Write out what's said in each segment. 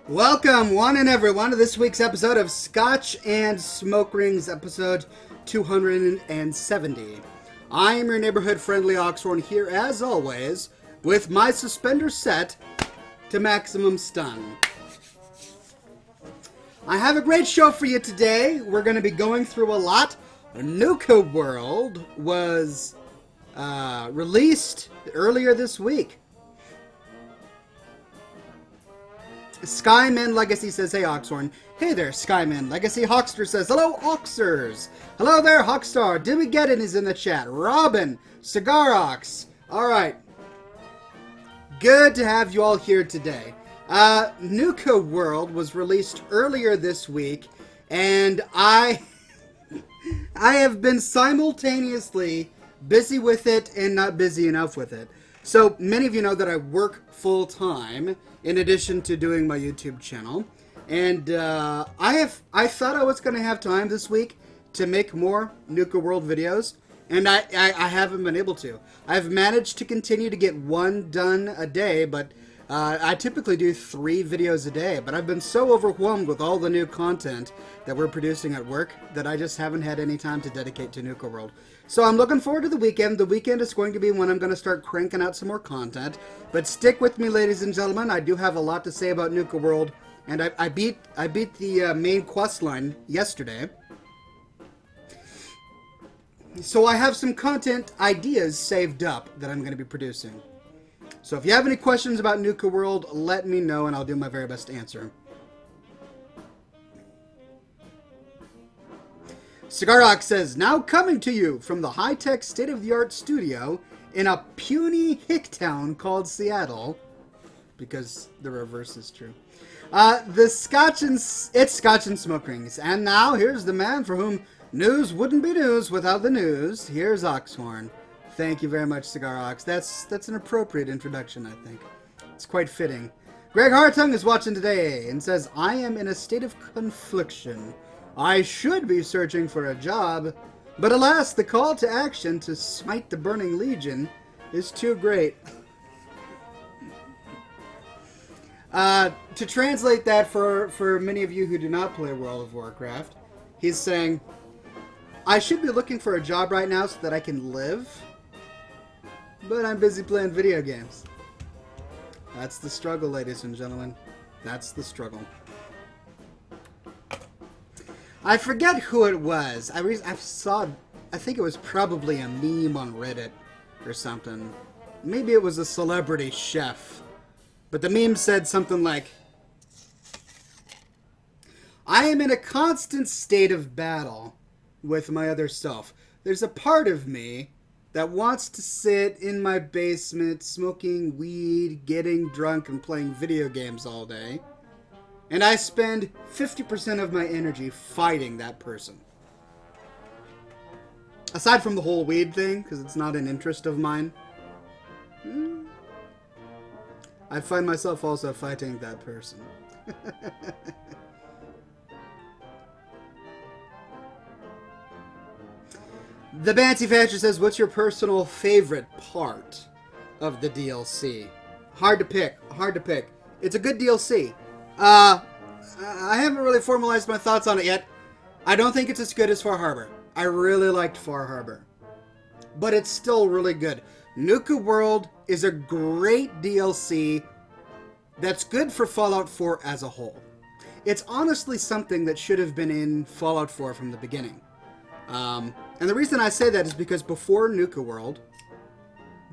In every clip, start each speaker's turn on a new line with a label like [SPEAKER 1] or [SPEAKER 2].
[SPEAKER 1] Welcome, one and everyone, to this week's episode of Scotch and Smoke Rings, episode 270. I am your neighborhood friendly Oxhorn here, as always, with my suspender set to maximum stun. I have a great show for you today. We're going to be going through a lot. Nuka World was released earlier this week. Skyman Legacy says, hey Oxhorn. Hey there, Skyman Legacy. Hawkster says, hello Oxers. Hello there, Hawkstar. Did we get it? Is in the chat. Robin, Cigar Ox. Alright. Good to have you all here today. Nuka World was released earlier this week, and I have been simultaneously busy with it and not busy enough with it. So many of you know that I work full-time in addition to doing my YouTube channel. And I thought I was going to have time this week to make more Nuka World videos, and I haven't been able to. I've managed to continue to get one done a day, but I typically do 3 videos a day. But I've been so overwhelmed with all the new content that we're producing at work that I just haven't had any time to dedicate to Nuka World. So I'm looking forward to the weekend. The weekend is going to be when I'm going to start cranking out some more content. But stick with me, ladies and gentlemen. I do have a lot to say about Nuka World. And I beat the main quest line yesterday. So I have some content ideas saved up that I'm going to be producing. So if you have any questions about Nuka World, let me know and I'll do my very best to answer. Cigar says, now coming to you from the high-tech, state-of-the-art studio in a puny hick town called Seattle, because the reverse is true. It's Scotch and Smoke Rings. And now, here's the man for whom news wouldn't be news without the news. Here's Oxhorn. Thank you very much, Cigar Ox. That's an appropriate introduction, I think. It's quite fitting. Greg Hartung is watching today and says, I am in a state of confliction. I should be searching for a job, but alas, the call to action to smite the burning legion is too great. To translate that for many of you who do not play World of Warcraft, he's saying, I should be looking for a job right now so that I can live, but I'm busy playing video games. That's the struggle, ladies and gentlemen. That's the struggle. I forget who it was. I think it was probably a meme on Reddit or something. Maybe it was a celebrity chef. But the meme said something like, I am in a constant state of battle with my other self. There's a part of me that wants to sit in my basement smoking weed, getting drunk, and playing video games all day. And I spend 50% of my energy fighting that person. Aside from the whole weed thing, because it's not an interest of mine, I find myself also fighting that person. The Banty Thatcher says, what's your personal favorite part of the DLC? Hard to pick. Hard to pick. It's a good DLC. I haven't really formalized my thoughts on it yet. I don't think it's as good as Far Harbor. I really liked Far Harbor. But it's still really good. Nuka World is a great DLC that's good for Fallout 4 as a whole. It's honestly something that should have been in Fallout 4 from the beginning. And the reason I say that is because before Nuka World,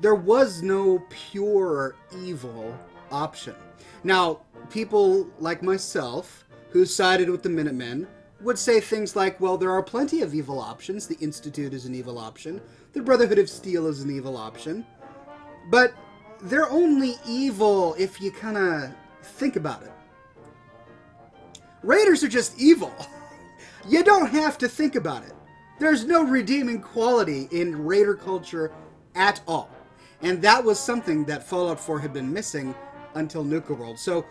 [SPEAKER 1] there was no pure evil option. Now, people like myself, who sided with the Minutemen, would say things like, well, there are plenty of evil options. The Institute is an evil option. The Brotherhood of Steel is an evil option. But they're only evil if you kind of think about it. Raiders are just evil. You don't have to think about it. There's no redeeming quality in Raider culture at all. And that was something that Fallout 4 had been missing until Nuka World. So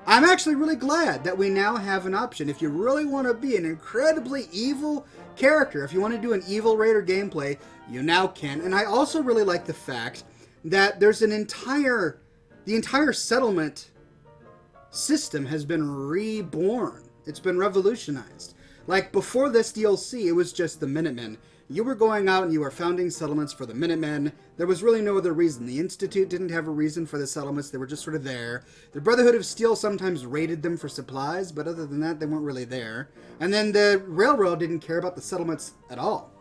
[SPEAKER 1] I'm actually really glad that we now have an option. If you really want to be an incredibly evil character, if you want to do an evil Raider gameplay, you now can. And I also really like the fact that there's the entire settlement system has been reborn. It's been revolutionized. Like, before this DLC, it was just the Minutemen. You were going out and you were founding settlements for the Minutemen. There was really no other reason. The Institute didn't have a reason for the settlements. They were just sort of there. The Brotherhood of Steel sometimes raided them for supplies, but other than that, they weren't really there. And then the Railroad didn't care about the settlements at all.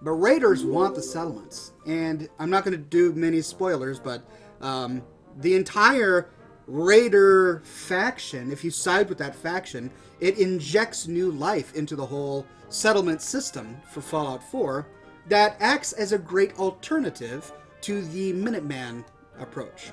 [SPEAKER 1] But raiders want the settlements. And I'm not going to do many spoilers, but the entire raider faction, if you side with that faction, it injects new life into the whole settlement system for Fallout 4 that acts as a great alternative to the Minuteman approach.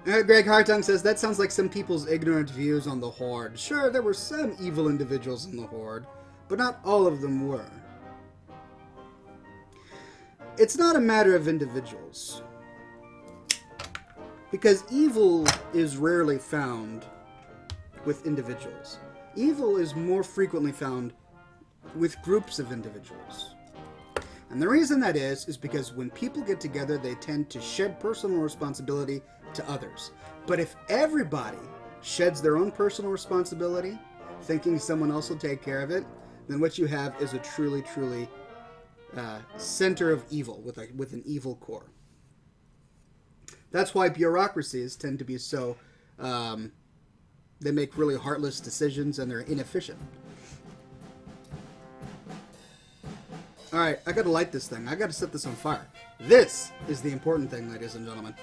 [SPEAKER 1] Greg Hartung says, that sounds like some people's ignorant views on the Horde. Sure, there were some evil individuals in the Horde, but not all of them were. It's not a matter of individuals. Because evil is rarely found with individuals. Evil is more frequently found with groups of individuals. And the reason that is because when people get together, they tend to shed personal responsibility to others. But if everybody sheds their own personal responsibility, thinking someone else will take care of it, then what you have is a truly, truly center of evil with an evil core. That's why bureaucracies tend to be so, they make really heartless decisions and they're inefficient. Alright, I gotta light this thing. I gotta set this on fire. This is the important thing, ladies and gentlemen.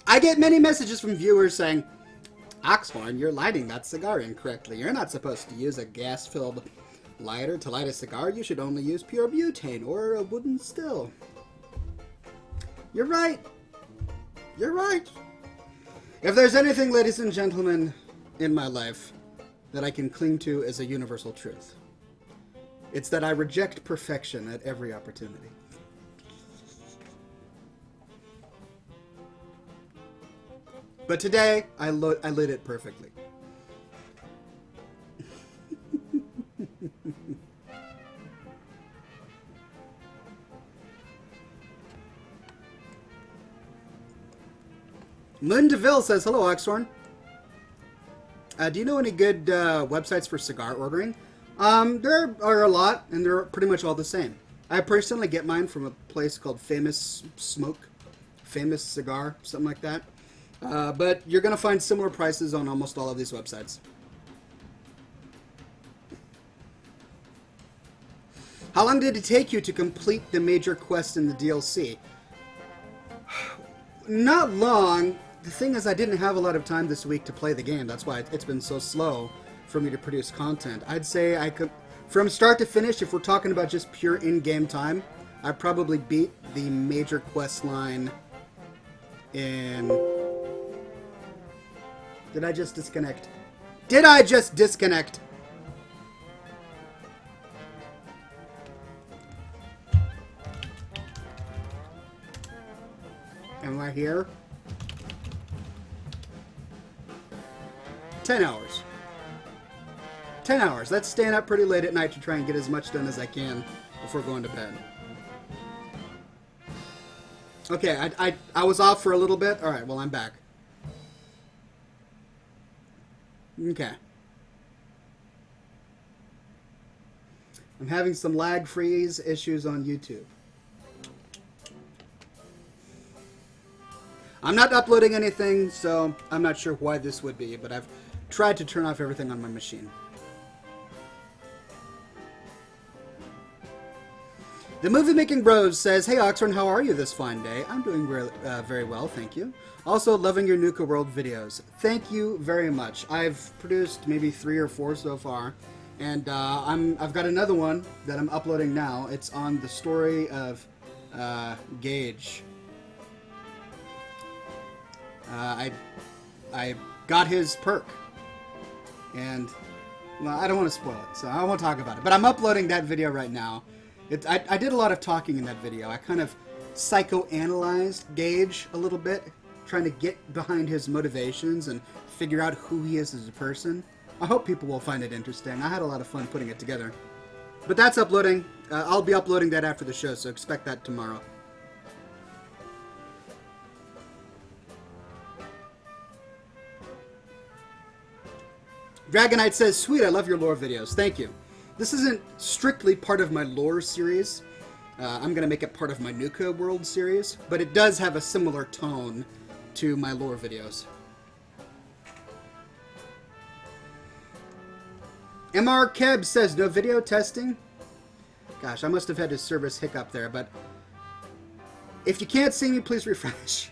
[SPEAKER 1] I get many messages from viewers saying, Oxhorn, you're lighting that cigar incorrectly. You're not supposed to use a gas-filled lighter to light a cigar. You should only use pure butane or a wooden still. You're right. You're right. If there's anything, ladies and gentlemen, in my life that I can cling to as a universal truth, it's that I reject perfection at every opportunity. But today, I lit it perfectly. Lynn DeVille says, hello, Oxhorn. Do you know any good websites for cigar ordering? There are a lot, and they're pretty much all the same. I personally get mine from a place called Famous Smoke, Famous Cigar, something like that. But you're going to find similar prices on almost all of these websites. How long did it take you to complete the major quest in the DLC? Not long. The thing is, I didn't have a lot of time this week to play the game. That's why it's been so slow for me to produce content. I'd say I could, from start to finish, if we're talking about just pure in-game time, I probably beat the major quest line in... Did I just disconnect? Did I just disconnect? Am I here? 10 hours. 10 hours. That's staying up pretty late at night to try and get as much done as I can before going to bed. Okay, I was off for a little bit. Alright, well, I'm back. Okay. I'm having some lag freeze issues on YouTube. I'm not uploading anything, so I'm not sure why this would be, but I've tried to turn off everything on my machine. The Movie Making Bros says, "Hey Oxhorn, how are you this fine day?" I'm doing very well, thank you. Also, loving your Nuka World videos. Thank you very much. I've produced maybe 3 or 4 so far, and I've got another one that I'm uploading now. It's on the story of Gage. I got his perk, and well, I don't want to spoil it, so I won't talk about it. But I'm uploading that video right now. I did a lot of talking in that video. I kind of psychoanalyzed Gage a little bit, trying to get behind his motivations and figure out who he is as a person. I hope people will find it interesting. I had a lot of fun putting it together. But that's uploading. I'll be uploading that after the show, so expect that tomorrow. Dragonite says, "Sweet, I love your lore videos." Thank you. This isn't strictly part of my lore series. I'm going to make it part of my Nuka World series, but it does have a similar tone to my lore videos. MR Keb says, "No video testing?" Gosh, I must have had a service hiccup there, but if you can't see me, please refresh.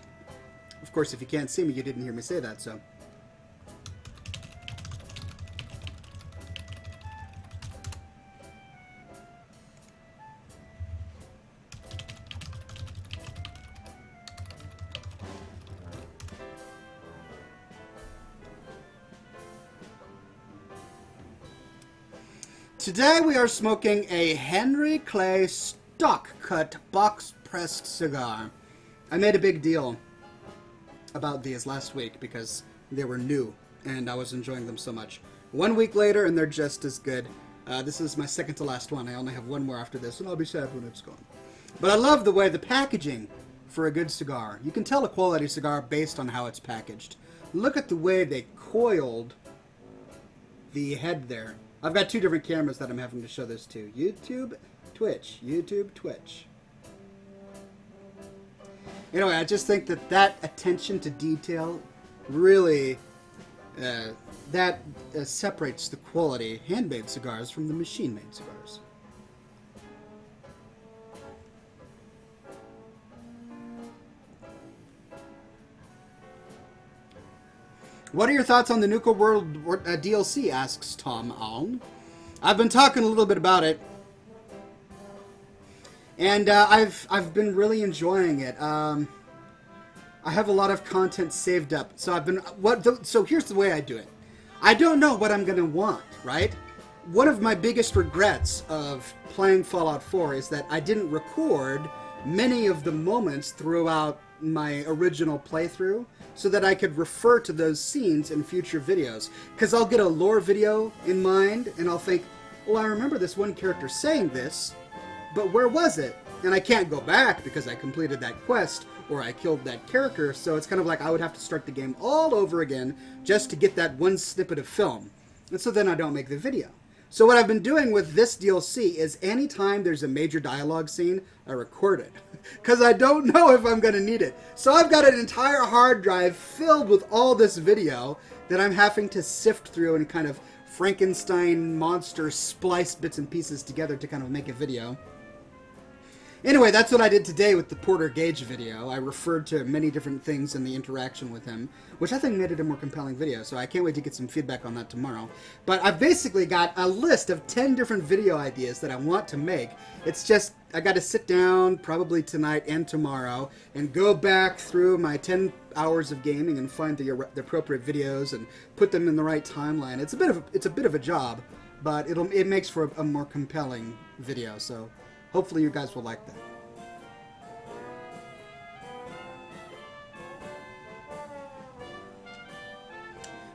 [SPEAKER 1] Of course, if you can't see me, you didn't hear me say that, so... Today we are smoking a Henry Clay stock-cut box-pressed cigar. I made a big deal about these last week because they were new and I was enjoying them so much. 1 week later and they're just as good. This is my second to last one. I only have one more after this and I'll be sad when it's gone. But I love the way the packaging for a good cigar. You can tell a quality cigar based on how it's packaged. Look at the way they coiled the head there. I've got 2 different cameras that I'm having to show this to. YouTube, Twitch. YouTube, Twitch. Anyway, I just think that attention to detail really separates the quality handmade cigars from the machine-made cigars. What are your thoughts on the Nuka World DLC, asks Tom Allen. I've been talking a little bit about it, and I've been really enjoying it. I have a lot of content saved up, so so here's the way I do it. I don't know what I'm gonna want, right? One of my biggest regrets of playing Fallout 4 is that I didn't record many of the moments throughout my original playthrough, so that I could refer to those scenes in future videos. Because I'll get a lore video in mind, and I'll think, well, I remember this one character saying this, but where was it? And I can't go back because I completed that quest, or I killed that character, so it's kind of like I would have to start the game all over again just to get that one snippet of film. And so then I don't make the video. So what I've been doing with this DLC is anytime there's a major dialogue scene, I record it. Because I don't know if I'm going to need it. So I've got an entire hard drive filled with all this video that I'm having to sift through and kind of Frankenstein monster splice bits and pieces together to kind of make a video. Anyway, that's what I did today with the Porter Gage video. I referred to many different things in the interaction with him, which I think made it a more compelling video, so I can't wait to get some feedback on that tomorrow. But I've basically got a list of 10 different video ideas that I want to make. It's just, I got to sit down probably tonight and tomorrow and go back through my 10 hours of gaming and find the appropriate videos and put them in the right timeline. It's a bit of a job, but it makes for a more compelling video, so hopefully you guys will like that.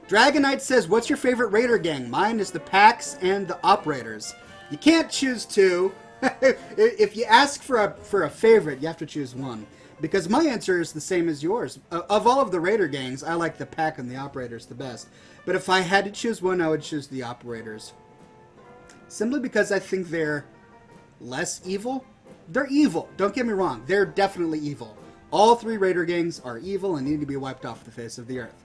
[SPEAKER 1] Dragonite says, "What's your favorite Raider gang?" Mine is the Packs and the Operators. You can't choose two. If you ask for a favorite, you have to choose one. Because my answer is the same as yours. Of all of the Raider gangs, I like the Pack and the Operators the best. But if I had to choose one, I would choose the Operators. Simply because I think they're less evil. They're evil, don't get me wrong. They're definitely evil. All 3 Raider gangs are evil and need to be wiped off the face of the earth.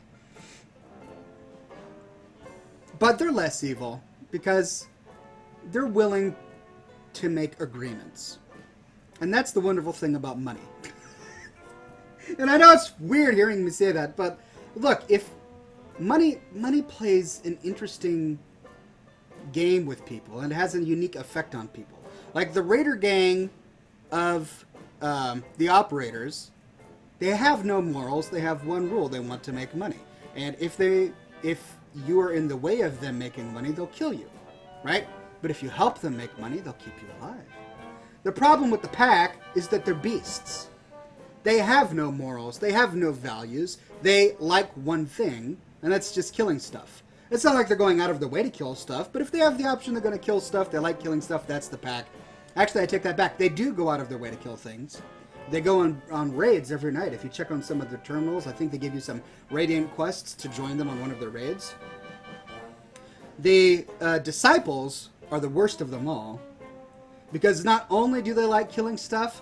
[SPEAKER 1] But they're less evil because they're willing to make agreements. And that's the wonderful thing about money. And I know it's weird hearing me say that, but look, if money plays an interesting game with people and it has a unique effect on people. Like the Raider gang of the operators, they have no morals. They have one rule: they want to make money. And if you are in the way of them making money, they'll kill you, right? But if you help them make money, they'll keep you alive. The problem with the pack is that they're beasts. They have no morals. They have no values. They like one thing, and that's just killing stuff. It's not like they're going out of their way to kill stuff, but if they have the option they're going to kill stuff, they like killing stuff, that's the pack. Actually, I take that back. They do go out of their way to kill things. They go on raids every night. If you check on some of their terminals, I think they give you some Radiant quests to join them on one of their raids. The Disciples are the worst of them all, because not only do they like killing stuff,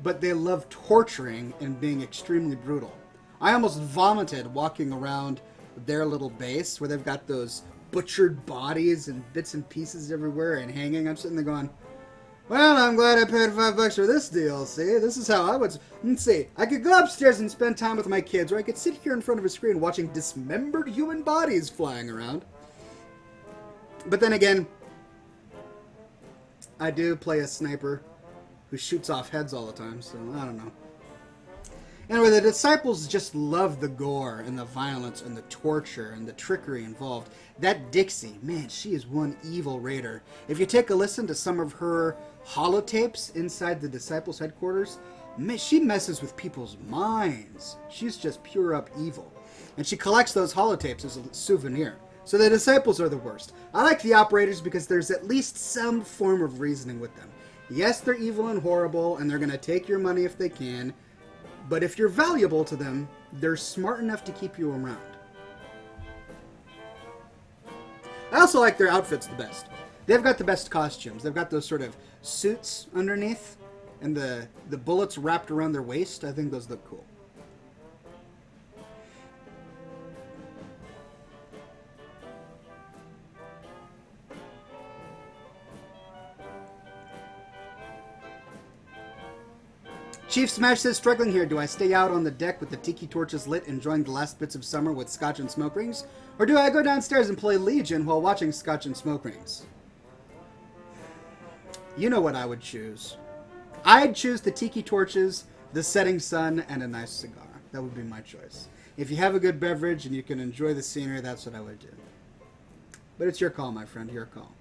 [SPEAKER 1] but they love torturing and being extremely brutal. I almost vomited walking around their little base where they've got those butchered bodies and bits and pieces everywhere and hanging. I'm sitting there going, well, I'm glad I paid $5 for this DLC. This is how I would... Let's see. I could go upstairs and spend time with my kids, or I could sit here in front of a screen watching dismembered human bodies flying around. But then again, I do play a sniper who shoots off heads all the time, so I don't know. Anyway, the Disciples just love the gore and the violence and the torture and the trickery involved. That Dixie, man, she is one evil raider. If you take a listen to some of her holotapes inside the Disciples headquarters, man, she messes with people's minds. She's just pure up evil. And she collects those holotapes as a souvenir. So the Disciples are the worst. I like the Operators because there's at least some form of reasoning with them. Yes, they're evil and horrible, and they're going to take your money if they can. But if you're valuable to them, they're smart enough to keep you around. I also like their outfits the best. They've got the best costumes. They've got those sort of suits underneath, and the bullets wrapped around their waist. I think those look cool. Chief Smash says, struggling here. Do I stay out on the deck with the tiki torches lit, enjoying the last bits of summer with Scotch and smoke rings? Or do I go downstairs and play Legion while watching Scotch and smoke rings? You know what I would choose. I'd choose the tiki torches, the setting sun, and a nice cigar. That would be my choice. If you have a good beverage and you can enjoy the scenery, that's what I would do. But it's your call, my friend, your call.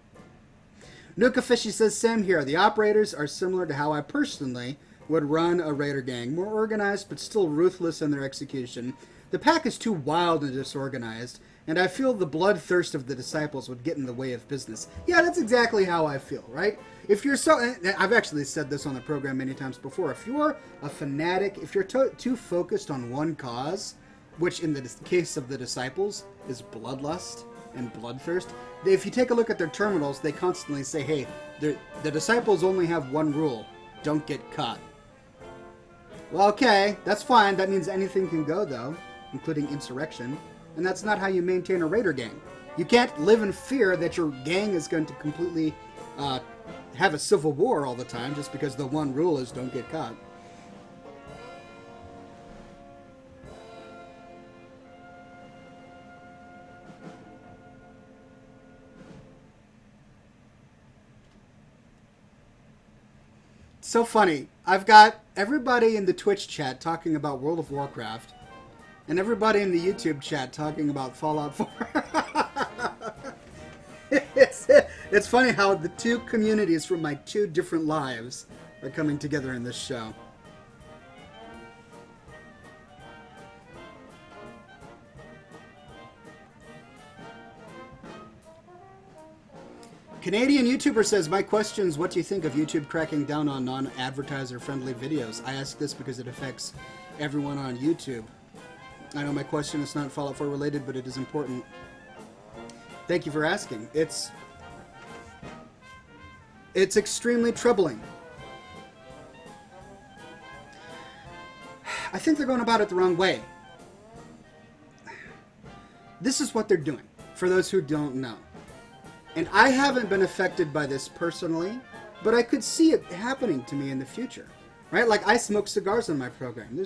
[SPEAKER 1] Nuka Fishy says, Sam here. The Operators are similar to how I personally would run a raider gang. More organized, but still ruthless in their execution. The pack is too wild and disorganized, and I feel the bloodthirst of the Disciples would get in the way of business. Yeah, that's exactly how I feel, right? If you're so... I've actually said this on the program many times before. If you're a fanatic, if you're too focused on one cause, which in the case of the Disciples is bloodlust and bloodthirst, if you take a look at their terminals, they constantly say, hey, the Disciples only have one rule: don't get caught. Well, okay, that's fine. That means anything can go, though, including insurrection. And that's not how you maintain a raider gang. You can't live in fear that your gang is going to completely have a civil war all the time just because the one rule is don't get caught. So funny. I've got everybody in the Twitch chat talking about World of Warcraft, and everybody in the YouTube chat talking about Fallout 4. It's funny how the two communities from my two different lives are coming together in this show. Canadian YouTuber says, my question is, what do you think of YouTube cracking down on non-advertiser friendly videos? I ask this because it affects everyone on YouTube. I know my question is not Fallout 4 related, but it is important. Thank you for asking. It's extremely troubling. I think they're going about it the wrong way. This is what they're doing, for those who don't know. And I haven't been affected by this personally, but I could see it happening to me in the future, right? Like, I smoke cigars on my program.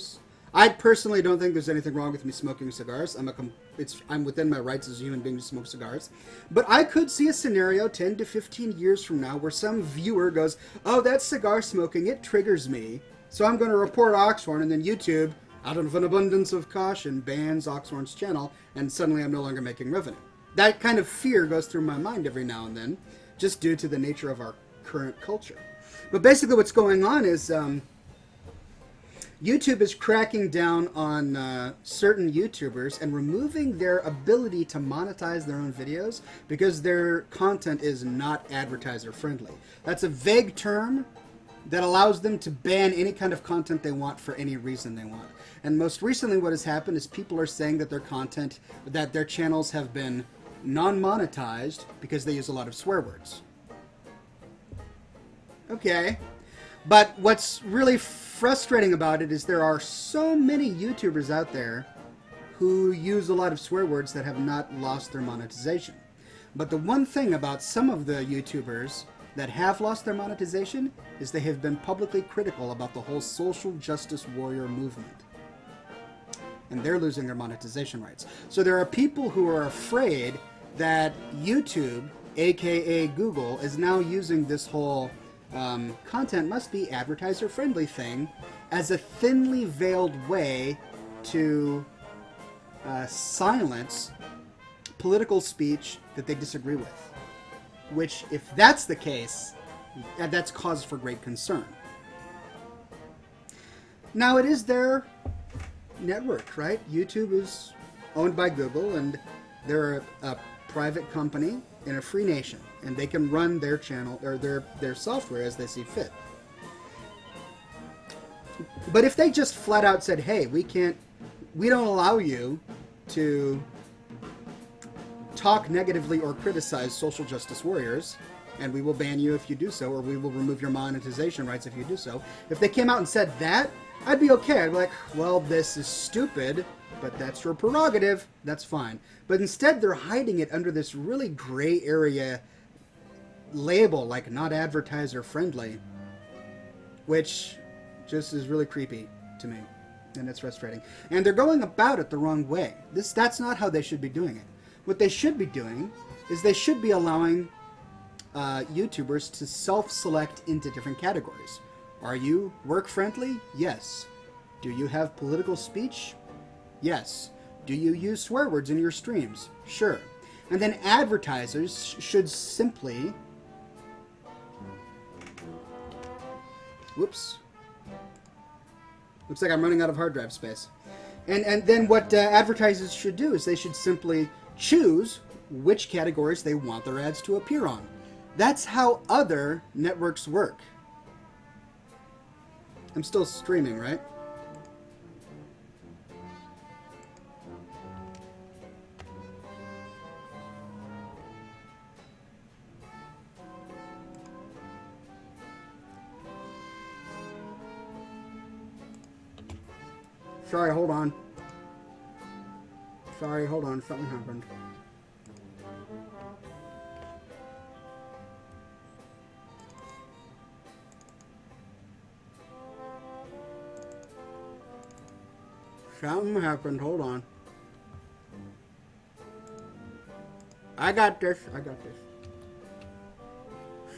[SPEAKER 1] I personally don't think there's anything wrong with me smoking cigars. I'm within my rights as a human being to smoke cigars. But I could see a scenario 10 to 15 years from now where some viewer goes, oh, that cigar smoking, it triggers me. So I'm going to report Oxhorn, and then YouTube, out of an abundance of caution, bans Oxhorn's channel, and suddenly I'm no longer making revenue. That kind of fear goes through my mind every now and then, just due to the nature of our current culture. But basically what's going on is YouTube is cracking down on certain YouTubers and removing their ability to monetize their own videos because their content is not advertiser friendly. That's a vague term that allows them to ban any kind of content they want for any reason they want. And most recently what has happened is people are saying that their channels have been non-monetized because they use a lot of swear words. Okay. But what's really frustrating about it is there are so many YouTubers out there who use a lot of swear words that have not lost their monetization. But the one thing about some of the YouTubers that have lost their monetization is they have been publicly critical about the whole social justice warrior movement. And they're losing their monetization rights. So there are people who are afraid that YouTube, aka Google, is now using this whole content must be advertiser friendly thing as a thinly veiled way to silence political speech that they disagree with. Which, if that's the case, that's cause for great concern. Now, it is their network, right? YouTube is owned by Google, and they're a private company in a free nation, and they can run their channel or their software as they see fit. But if they just flat out said, hey, we don't allow you to talk negatively or criticize social justice warriors, and we will ban you if you do so, or we will remove your monetization rights if you do so. If they came out and said that, I'd be okay. I'd be like, well, this is stupid, but that's your prerogative. That's fine. But instead, they're hiding it under this really gray area label, like not advertiser friendly, which just is really creepy to me, and it's frustrating. And they're going about it the wrong way. That's not how they should be doing it. What they should be doing is they should be allowing YouTubers to self-select into different categories. Are you work-friendly? Yes. Do you have political speech? Yes. Do you use swear words in your streams? Sure. And then advertisers should simply... Whoops. Looks like I'm running out of hard drive space. And then what advertisers should do is they should simply choose which categories they want their ads to appear on. That's how other networks work. I'm still streaming, right? Sorry, hold on. Sorry, hold on. Something happened. Something happened. Hold on. I got this. I got this.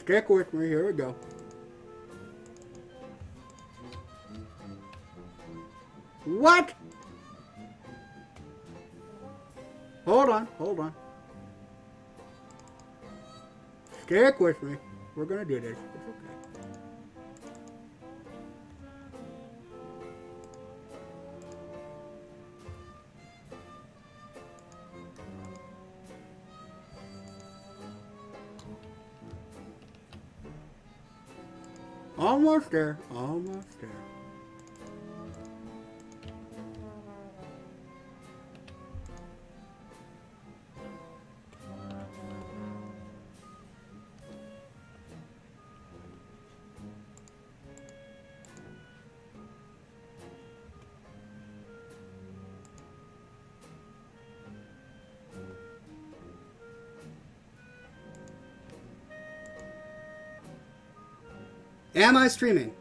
[SPEAKER 1] Stick with me. Here we go. What? Hold on. Hold on. Stick with me. We're gonna do this. It's okay. Almost there. Almost there. Am I streaming?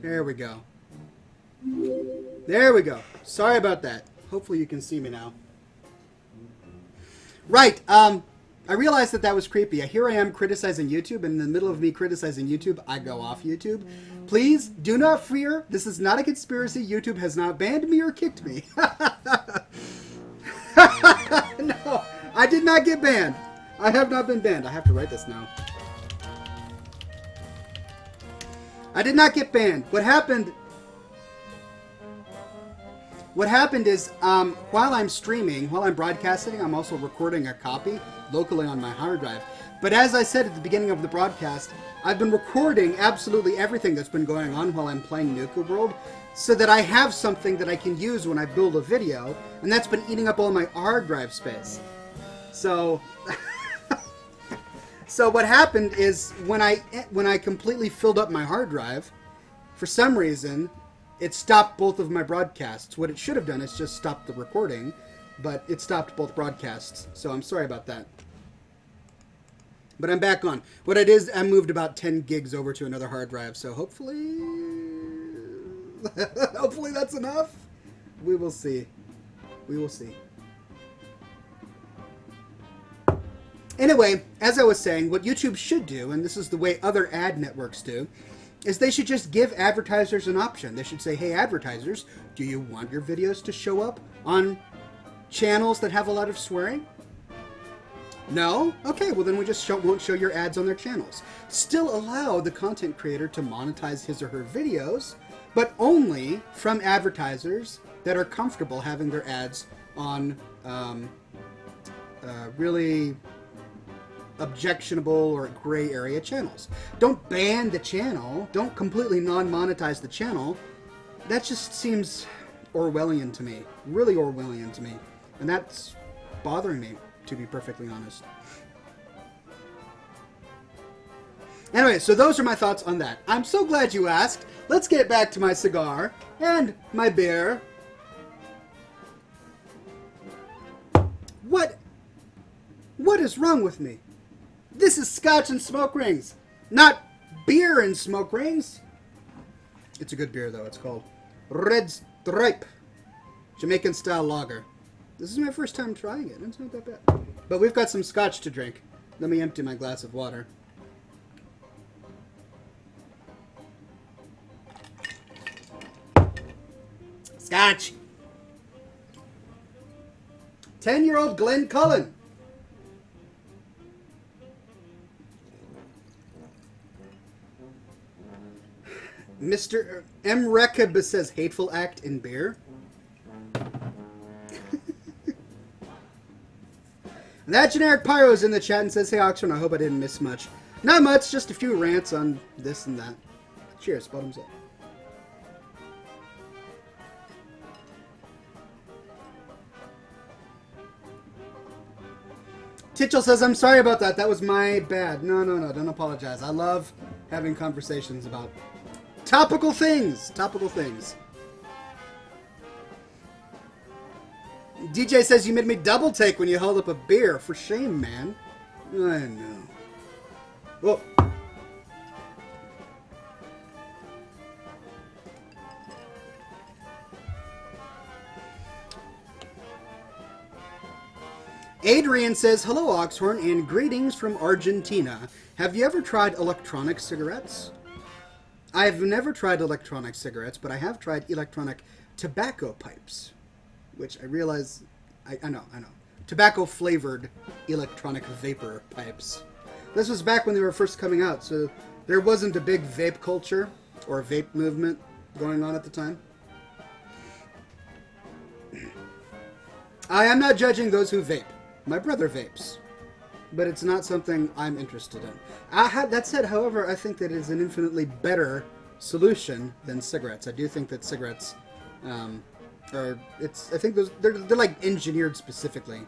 [SPEAKER 1] There we go. There we go. Sorry about that. Hopefully you can see me now. Right. I realized that was creepy. Here I am criticizing YouTube, and in the middle of me criticizing YouTube, I go off YouTube. Please, do not fear. This is not a conspiracy. YouTube has not banned me or kicked me. No, I did not get banned. I have not been banned. I have to write this now. I did not get banned. What happened is, while I'm streaming, while I'm broadcasting, I'm also recording a copy locally on my hard drive. But as I said at the beginning of the broadcast, I've been recording absolutely everything that's been going on while I'm playing Nuka World, so that I have something that I can use when I build a video, and that's been eating up all my hard drive space. So... So what happened is when I completely filled up my hard drive, for some reason, it stopped both of my broadcasts. What it should have done is just stop the recording, but it stopped both broadcasts. So I'm sorry about that. But I'm back on. What it is, I moved about 10 gigs over to another hard drive, so hopefully... hopefully that's enough. We will see. We will see. Anyway, as I was saying, what YouTube should do, and this is the way other ad networks do, is they should just give advertisers an option. They should say, hey, advertisers, do you want your videos to show up on channels that have a lot of swearing? No? Okay, well then we just won't show your ads on their channels. Still allow the content creator to monetize his or her videos, but only from advertisers that are comfortable having their ads on really... objectionable or gray area channels. Don't ban the channel. Don't completely non-monetize the channel. That just seems Orwellian to me. Really Orwellian to me. And that's bothering me, to be perfectly honest. Anyway, so those are my thoughts on that. I'm so glad you asked. Let's get back to my cigar and my beer. What is wrong with me? This is Scotch and smoke rings, not beer and smoke rings. It's a good beer, though. It's called Red Stripe Jamaican style lager. This is my first time trying it. It's not that bad. But we've got some scotch to drink. Let me empty my glass of water. Scotch. 10-year-old Glenn Cullen. Mr. M. Rekab says hateful act in beer. That generic pyro's in the chat and says, hey Oxhorn, I hope I didn't miss much. Not much, just a few rants on this and that. Cheers, bottoms up. Titchell says, I'm sorry about that. That was my bad. No, don't apologize. I love having conversations about topical things. Topical things. DJ says you made me double take when you held up a beer. For shame, man. I know. Whoa. Adrian says, hello Oxhorn and greetings from Argentina. Have you ever tried electronic cigarettes? I've never tried electronic cigarettes, but I have tried electronic tobacco pipes. Which I realize, I know. Tobacco-flavored electronic vapor pipes. This was back when they were first coming out, so there wasn't a big vape culture or vape movement going on at the time. I am not judging those who vape. My brother vapes, but it's not something I'm interested in. That said, however, I think that it is an infinitely better solution than cigarettes. I do think that cigarettes I think they're like engineered specifically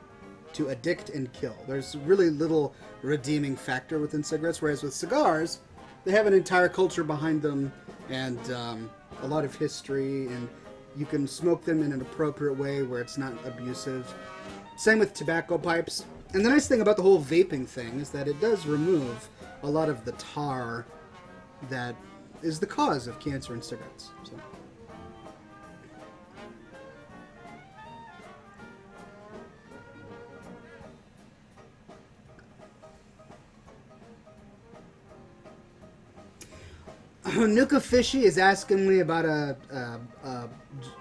[SPEAKER 1] to addict and kill. There's really little redeeming factor within cigarettes, whereas with cigars, they have an entire culture behind them and a lot of history, and you can smoke them in an appropriate way where it's not abusive. Same with tobacco pipes. And the nice thing about the whole vaping thing is that it does remove a lot of the tar that is the cause of cancer in cigarettes. So. Nuka Fishy is asking me about a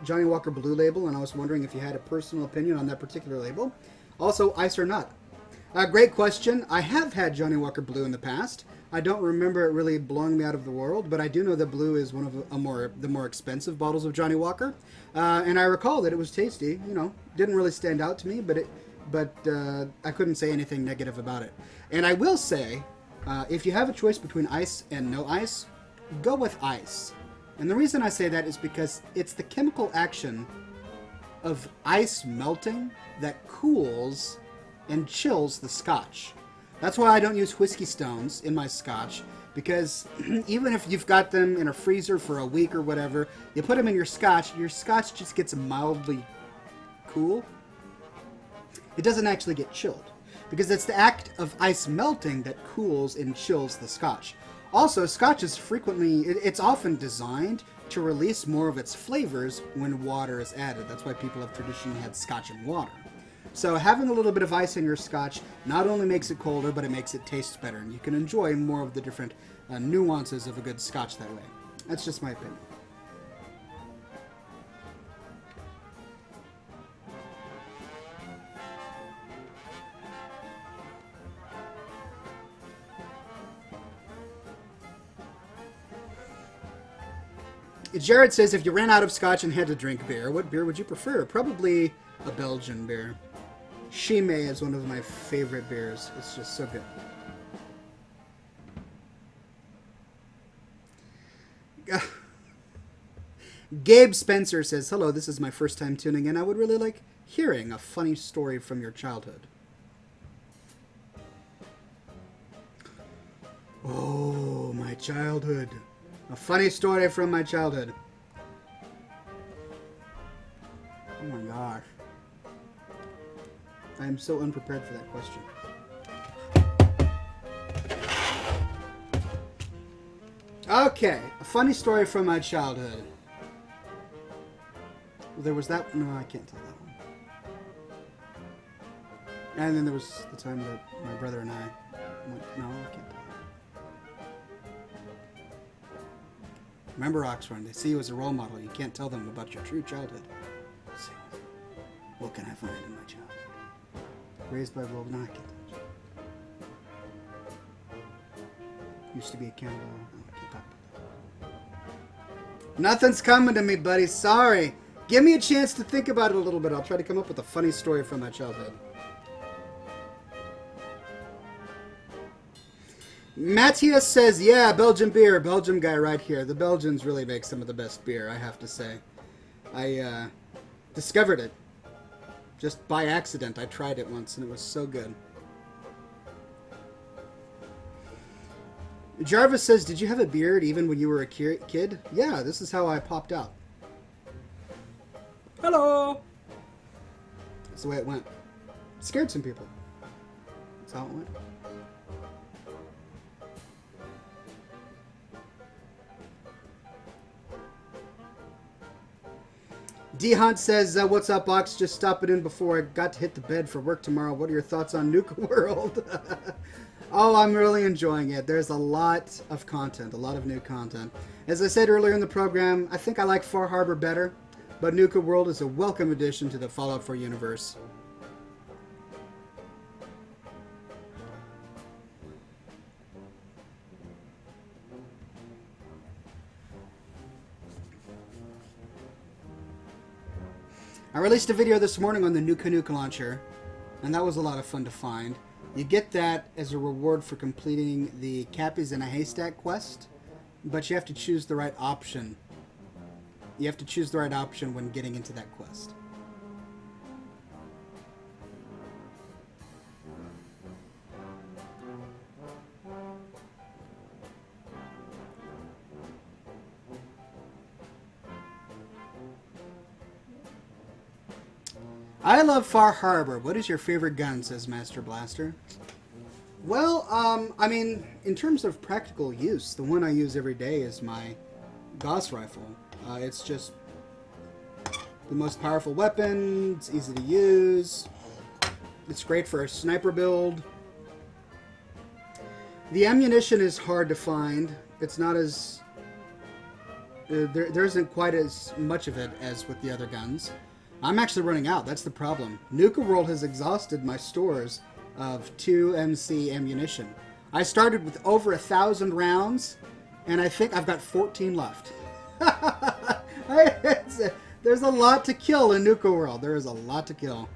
[SPEAKER 1] Johnny Walker Blue label, and I was wondering if you had a personal opinion on that particular label. Also, ice or not? Great question. I have had Johnny Walker Blue in the past. I don't remember it really blowing me out of the world, but I do know that Blue is one of the more expensive bottles of Johnny Walker, and I recall that it was tasty. You know, didn't really stand out to me, but I couldn't say anything negative about it. And I will say, if you have a choice between ice and no ice, go with ice. And the reason I say that is because it's the chemical action of ice melting that cools and chills the scotch. That's why I don't use whiskey stones in my scotch, because even if you've got them in a freezer for a week or whatever, you put them in your scotch just gets mildly cool. It doesn't actually get chilled, because it's the act of ice melting that cools and chills the scotch. Also, scotch is it's often designed to release more of its flavors when water is added. That's why people have traditionally had scotch and water. So having a little bit of ice in your scotch not only makes it colder, but it makes it taste better. And you can enjoy more of the different nuances of a good scotch that way. That's just my opinion. Jared says, if you ran out of scotch and had to drink beer, what beer would you prefer? Probably a Belgian beer. Chimay is one of my favorite beers. It's just so good. Gabe Spencer says, hello, this is my first time tuning in. I would really like hearing a funny story from your childhood. Oh, my childhood. A funny story from my childhood. Oh my gosh. I am so unprepared for that question. Okay, a funny story from my childhood. There was that... No, I can't tell that one. And then there was the time that my brother and I went... No, I can't tell. Remember, Oxhorn, they see you as a role model. You can't tell them about your true childhood. So, what can I find in my childhood? Raised by wolves. No, I can't tell you. Used to be a cannibal. No, I can't talk about that. Nothing's coming to me, buddy. Sorry. Give me a chance to think about it a little bit. I'll try to come up with a funny story from my childhood. Matthias says, yeah, Belgian beer. Belgian guy right here. The Belgians really make some of the best beer, I have to say. I discovered it just by accident. I tried it once, and it was so good. Jarvis says, did you have a beard even when you were a kid? Yeah, this is how I popped out. Hello! That's the way it went. It scared some people. That's how it went. D Hunt says, what's up, Ox? Just stopping in before I got to hit the bed for work tomorrow. What are your thoughts on Nuka World? Oh, I'm really enjoying it. There's a lot of content, a lot of new content. As I said earlier in the program, I think I like Far Harbor better, but Nuka World is a welcome addition to the Fallout 4 universe. I released a video this morning on the Nuka launcher, and that was a lot of fun to find. You get that as a reward for completing the Cappies in a Haystack quest, but you have to choose the right option. You have to choose the right option when getting into that quest. I love Far Harbor. What is your favorite gun, says Master Blaster. Well, I mean, in terms of practical use, the one I use every day is my Gauss rifle. It's just the most powerful weapon. It's easy to use. It's great for a sniper build. The ammunition is hard to find. It's not as... there isn't quite as much of it as with the other guns. I'm actually running out. That's the problem. Nuka World has exhausted my stores of 2MC ammunition. I started with over 1,000 rounds, and I think I've got 14 left. There's a lot to kill in Nuka World. There is a lot to kill.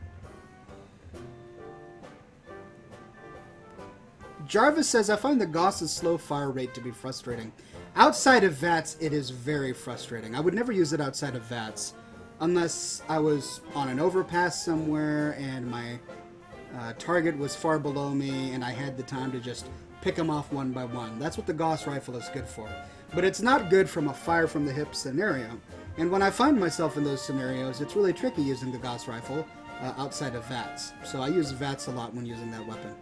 [SPEAKER 1] Jarvis says, I find the Gauss's slow fire rate to be frustrating. Outside of VATS, it is very frustrating. I would never use it outside of VATS. Unless I was on an overpass somewhere and my target was far below me and I had the time to just pick them off one by one. That's what the Gauss rifle is good for. But it's not good from a fire from the hip scenario. And when I find myself in those scenarios, it's really tricky using the Gauss rifle outside of VATS. So I use VATS a lot when using that weapon.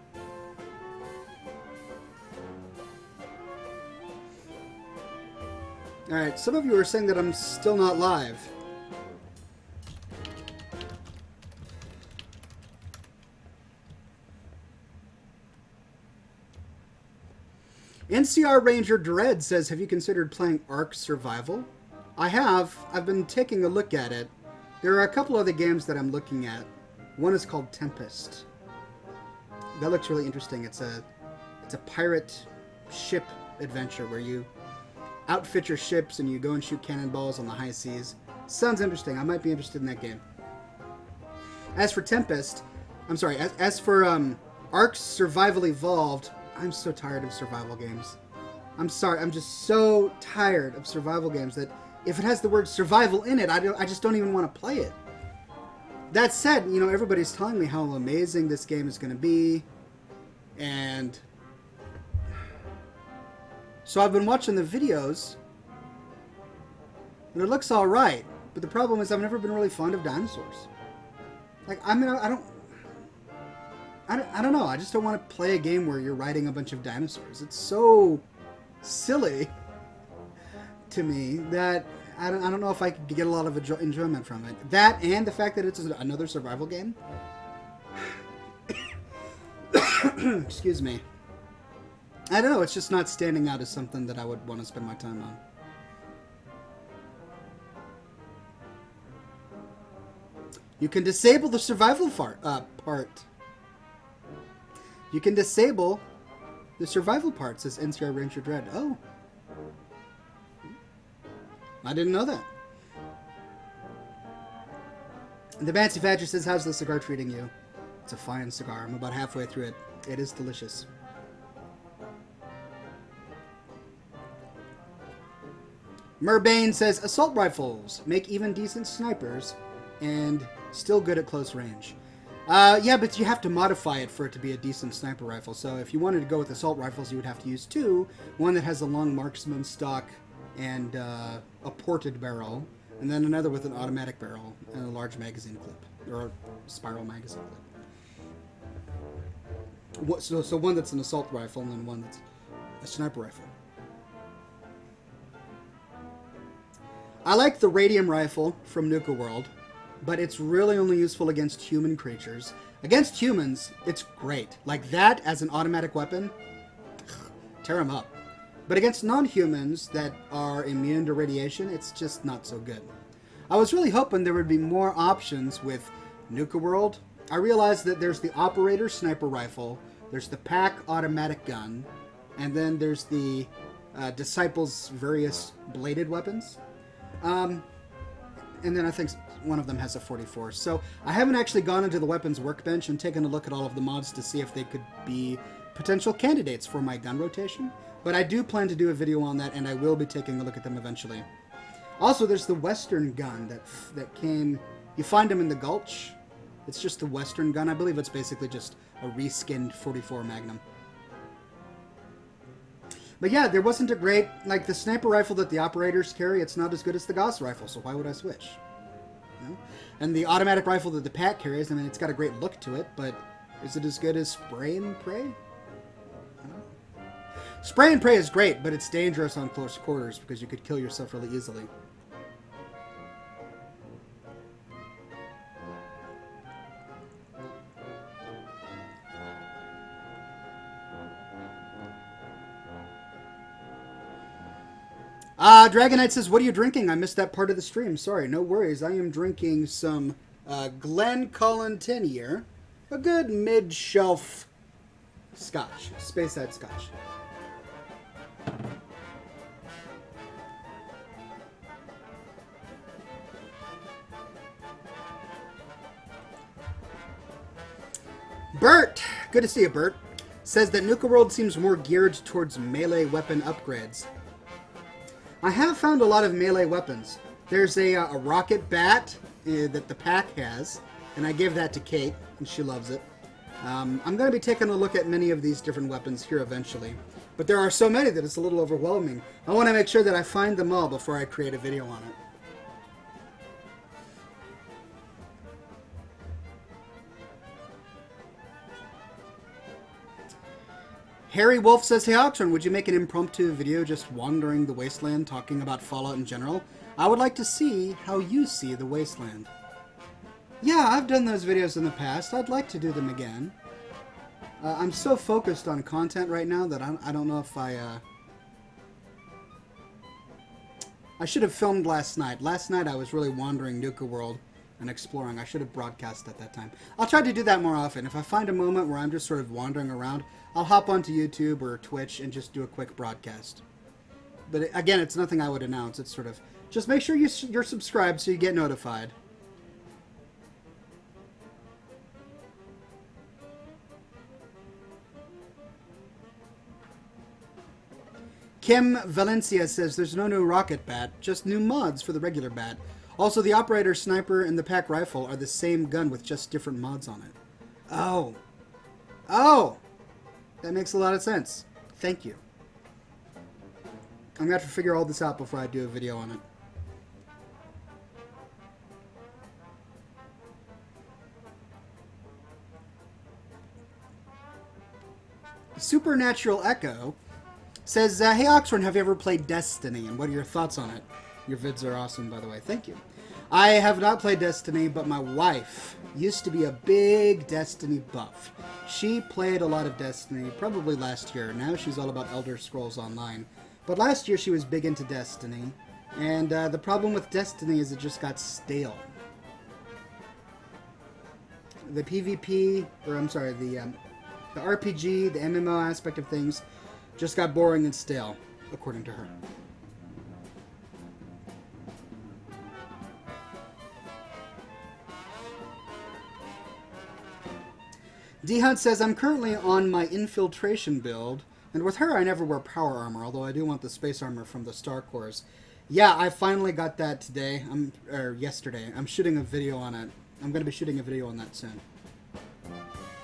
[SPEAKER 1] Alright, some of you are saying that I'm still not live. NCR Ranger Dread says, have you considered playing Ark Survival? I have. I've been taking a look at it. There are a couple other games that I'm looking at. One is called Tempest. That looks really interesting. It's a pirate ship adventure where you outfit your ships and you go and shoot cannonballs on the high seas. Sounds interesting. I might be interested in that game. As for Tempest, I'm sorry, as for Ark Survival Evolved, I'm so tired of survival games. I'm sorry, I'm just so tired of survival games that if it has the word survival in it, I just don't even want to play it. That said, you know, everybody's telling me how amazing this game is going to be, and so I've been watching the videos, and it looks all right, but the problem is I've never been really fond of dinosaurs. Like, I mean, I don't know. I just don't want to play a game where you're riding a bunch of dinosaurs. It's so silly to me that I don't know if I could get a lot of enjoyment from it. That and the fact that it's another survival game. Excuse me. I don't know. It's just not standing out as something that I would want to spend my time on. You can disable the survival part. You can disable the survival part, says NCR Ranger Dread. Oh. I didn't know that. The Fancy Fadger says, how's the cigar treating you? It's a fine cigar. I'm about halfway through it. It is delicious. Merbane says, assault rifles make even decent snipers and still good at close range. Yeah, but you have to modify it for it to be a decent sniper rifle. So if you wanted to go with assault rifles, you would have to use two. One that has a long marksman stock and a ported barrel, and then another with an automatic barrel and a large magazine clip, or a spiral magazine clip. So one that's an assault rifle and then one that's a sniper rifle. I like the radium rifle from Nuka World, but it's really only useful against human creatures. Against humans, it's great. Like that as an automatic weapon, tear them up. But against non-humans that are immune to radiation, it's just not so good. I was really hoping there would be more options with Nuka World. I realized that there's the operator sniper rifle, there's the pack automatic gun, and then there's the Disciples' various bladed weapons. and then I think one of them has a 44. So I haven't actually gone into the weapons workbench and taken a look at all of the mods to see if they could be potential candidates for my gun rotation. But I do plan to do a video on that, and I will be taking a look at them eventually. Also, there's the Western gun that came... You find them in the Gulch. It's just the Western gun. I believe it's basically just a reskinned 44 Magnum. But yeah, there wasn't a great... Like, the sniper rifle that the operators carry, it's not as good as the Gauss rifle, so why would I switch? You know? And the automatic rifle that the Pack carries, I mean, it's got a great look to it, but is it as good as Spray and Pray? Spray and Pray is great, but it's dangerous on close quarters because you could kill yourself really easily. Dragon Knight says, what are you drinking? I missed that part of the stream. Sorry, no worries. I am drinking some Glencullen 10-year. A good mid-shelf Scotch. Speyside Scotch. Bert! Good to see you, Bert. Says that Nuka World seems more geared towards melee weapon upgrades. I have found a lot of melee weapons. There's a rocket bat that the Pack has, and I gave that to Kate, and she loves it. I'm going to be taking a look at many of these different weapons here eventually, but there are so many that it's a little overwhelming. I want to make sure that I find them all before I create a video on it. Harry Wolf says, hey Oxhorn, would you make an impromptu video just wandering the wasteland talking about Fallout in general? I would like to see how you see the wasteland. Yeah, I've done those videos in the past. I'd like to do them again. I'm so focused on content right now that I don't know if I should have filmed last night. Last night I was really wandering Nuka World and exploring. I should have broadcast at that time. I'll try to do that more often. If I find a moment where I'm just sort of wandering around, I'll hop onto YouTube or Twitch and just do a quick broadcast. But again, it's nothing I would announce. It's sort of, just make sure you're subscribed so you get notified. Kim Valencia says there's no new rocket bat, just new mods for the regular bat. Also, the operator sniper and the Pack rifle are the same gun with just different mods on it. Oh. Oh! That makes a lot of sense. Thank you. I'm going to have to figure all this out before I do a video on it. Supernatural Echo says, hey Oxhorn, have you ever played Destiny, and what are your thoughts on it? Your vids are awesome, by the way. Thank you. I have not played Destiny, but my wife used to be a big Destiny buff. She played a lot of Destiny, probably last year. Now she's all about Elder Scrolls Online. But last year she was big into Destiny, and the problem with Destiny is it just got stale. The PvP, or I'm sorry, the RPG, the MMO aspect of things, just got boring and stale, according to her. D-Hunt says, I'm currently on my infiltration build, and with her I never wear power armor, although I do want the space armor from the Star Cores. Yeah, I finally got that today, or yesterday. I'm shooting a video on it. I'm going to be shooting a video on that soon.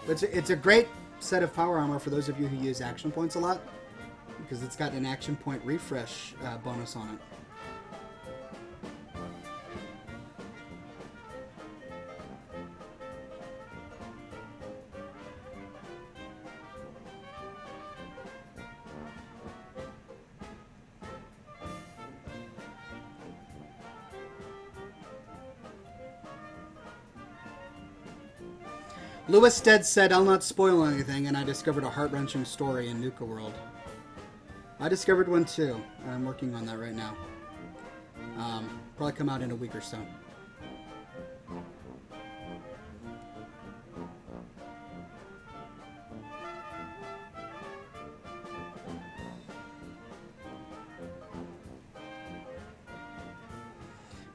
[SPEAKER 1] It's a great set of power armor for those of you who use action points a lot, because it's got an action point refresh bonus on it. Lewis Stead said, I'll not spoil anything, and I discovered a heart-wrenching story in Nuka World. I discovered one too, and I'm working on that right now. Probably come out in a week or so.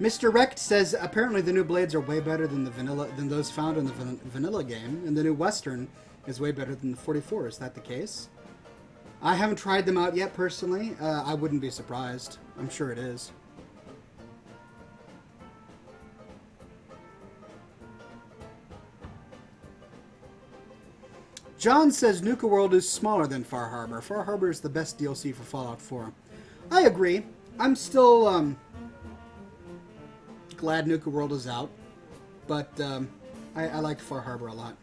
[SPEAKER 1] Mr. Recht says apparently the new blades are way better than those found in the vanilla game, and the new Western is way better than the 44. Is that the case? I haven't tried them out yet personally. I wouldn't be surprised. I'm sure it is. John says Nuka World is smaller than Far Harbor. Far Harbor is the best DLC for Fallout 4. I agree. I'm still glad Nuka World is out, but I liked Far Harbor a lot.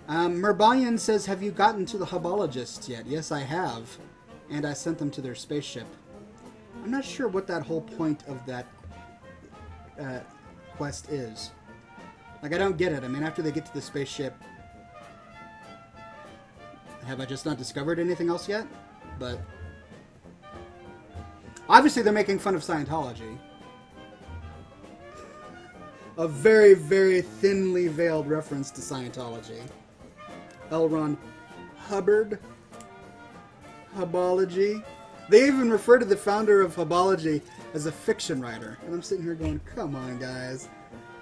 [SPEAKER 1] Merbayan says, have you gotten to the Hubologists yet? Yes, I have, and I sent them to their spaceship. I'm not sure what that whole point of that quest is. Like, I don't get it. I mean, after they get to the spaceship, have I just not discovered anything else yet? But obviously they're making fun of Scientology. A very, very thinly veiled reference to Scientology. L. Ron Hubbard. Hubology. They even refer to the founder of Hubology as a fiction writer. And I'm sitting here going, come on, guys.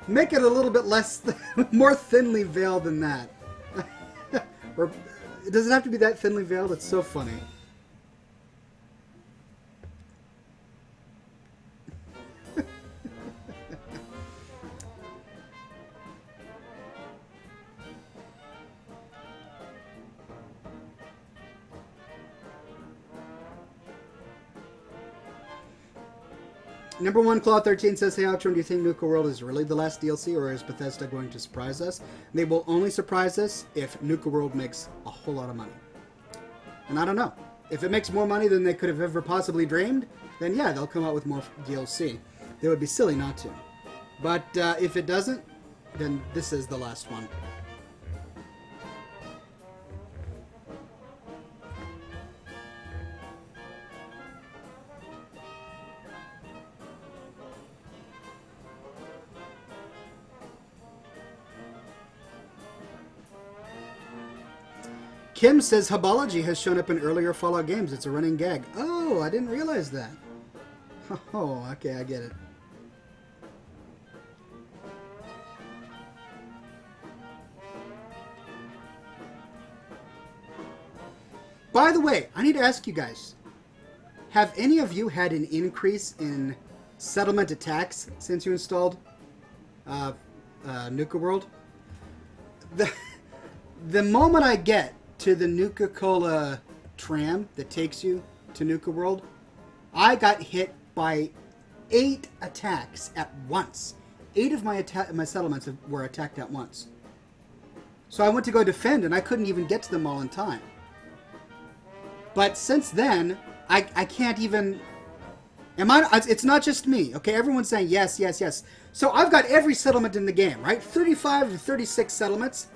[SPEAKER 1] Make it a little bit less, more thinly veiled than that. Or, does it have to be that thinly veiled? It's so funny. Number one, Claw13 says, hey, Oxhorn, do you think Nuka World is really the last DLC, or is Bethesda going to surprise us? They will only surprise us if Nuka World makes a whole lot of money. And I don't know. If it makes more money than they could have ever possibly dreamed, then yeah, they'll come out with more DLC. They would be silly not to. But if it doesn't, then this is the last one. Kim says Hubology has shown up in earlier Fallout games. It's a running gag. Oh, I didn't realize that. Oh, okay, I get it. By the way, I need to ask you guys, have any of you had an increase in settlement attacks since you installed Nuka World? The moment I get to the Nuka-Cola tram that takes you to Nuka World, I got hit by 8 attacks at once. 8 of my settlements were attacked at once. So I went to go defend, and I couldn't even get to them all in time. But since then, I can't even... It's not just me, okay? Everyone's saying yes, yes, yes. So I've got every settlement in the game, right? 35 to 36 settlements.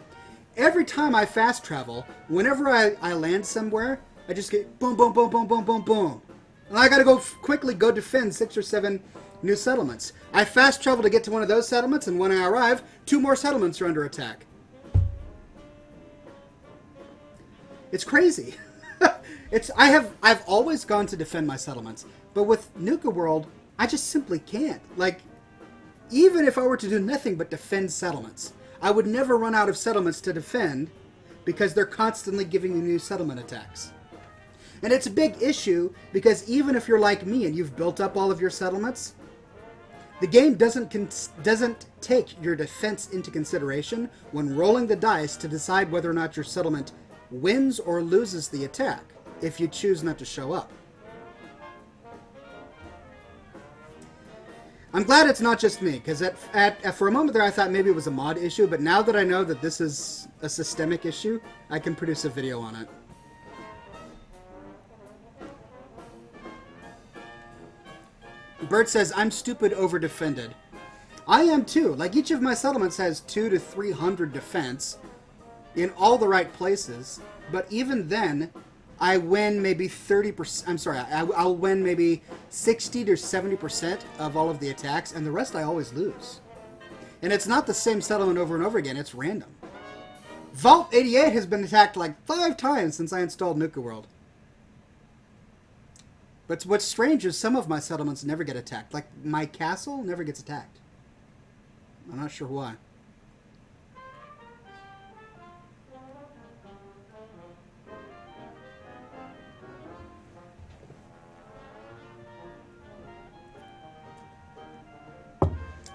[SPEAKER 1] Every time I fast travel, whenever I land somewhere, I just get boom, boom, boom, boom, boom, boom, boom. And I gotta quickly go defend 6 or 7 new settlements. I fast travel to get to one of those settlements, and when I arrive, 2 more settlements are under attack. It's crazy. I've always gone to defend my settlements, but with Nuka World, I just simply can't. Like, even if I were to do nothing but defend settlements, I would never run out of settlements to defend because they're constantly giving me new settlement attacks. And it's a big issue because even if you're like me and you've built up all of your settlements, the game doesn't take your defense into consideration when rolling the dice to decide whether or not your settlement wins or loses the attack if you choose not to show up. I'm glad it's not just me, because for a moment there I thought maybe it was a mod issue, but now that I know that this is a systemic issue, I can produce a video on it. Bert says, I'm stupid over defended. I am too. Like, each of my settlements has 200 to 300 defense in all the right places, but even then, I win maybe 30%, I'm sorry, I'll win maybe 60 to 70% of all of the attacks, and the rest I always lose. And it's not the same settlement over and over again, it's random. Vault 88 has been attacked like 5 times since I installed Nuka World. But what's strange is some of my settlements never get attacked. Like, my castle never gets attacked. I'm not sure why.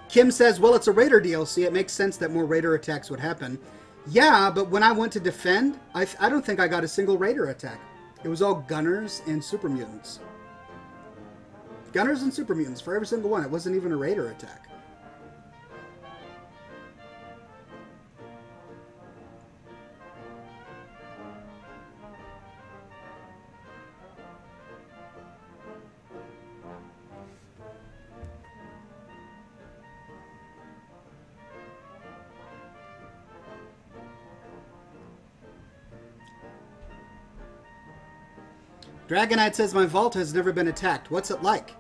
[SPEAKER 1] Kim says, well, it's a Raider DLC. It makes sense that more Raider attacks would happen. Yeah, but when I went to defend, I don't think I got a single Raider attack. It was all Gunners and Super Mutants. Gunners and Super Mutants for every single one. It wasn't even a Raider attack. Dragonite says, my vault has never been attacked. What's it like?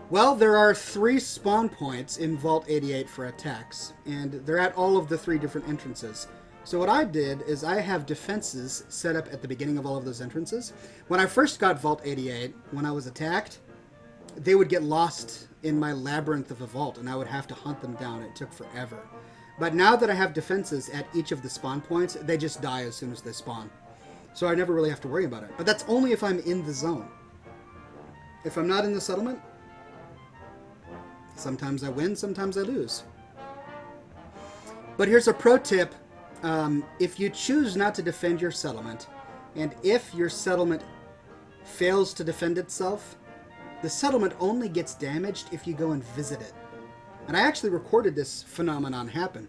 [SPEAKER 1] Well, there are 3 spawn points in Vault 88 for attacks, and they're at all of the 3 different entrances. So what I did is I have defenses set up at the beginning of all of those entrances. When I first got Vault 88, when I was attacked, they would get lost in my labyrinth of a vault, and I would have to hunt them down. It took forever. But now that I have defenses at each of the spawn points, they just die as soon as they spawn. So I never really have to worry about it. But that's only if I'm in the zone. If I'm not in the settlement, sometimes I win, sometimes I lose. But here's a pro tip. If you choose not to defend your settlement, and if your settlement fails to defend itself, the settlement only gets damaged if you go and visit it. And I actually recorded this phenomenon happen.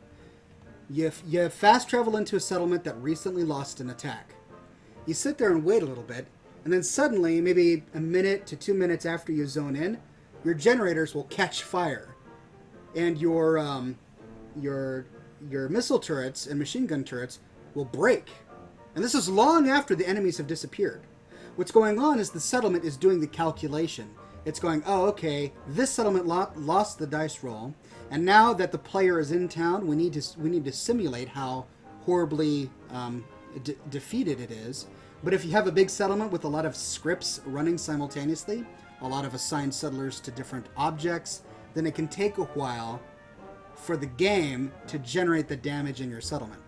[SPEAKER 1] You fast travel into a settlement that recently lost an attack. You sit there and wait a little bit, and then suddenly, maybe a minute to 2 minutes after you zone in, your generators will catch fire, and your missile turrets and machine gun turrets will break. And this is long after the enemies have disappeared. What's going on is the settlement is doing the calculation. It's going, oh, okay, this settlement lost the dice roll, and now that the player is in town, we need to simulate how horribly defeated it is. But if you have a big settlement with a lot of scripts running simultaneously, a lot of assigned settlers to different objects, then it can take a while for the game to generate the damage in your settlement.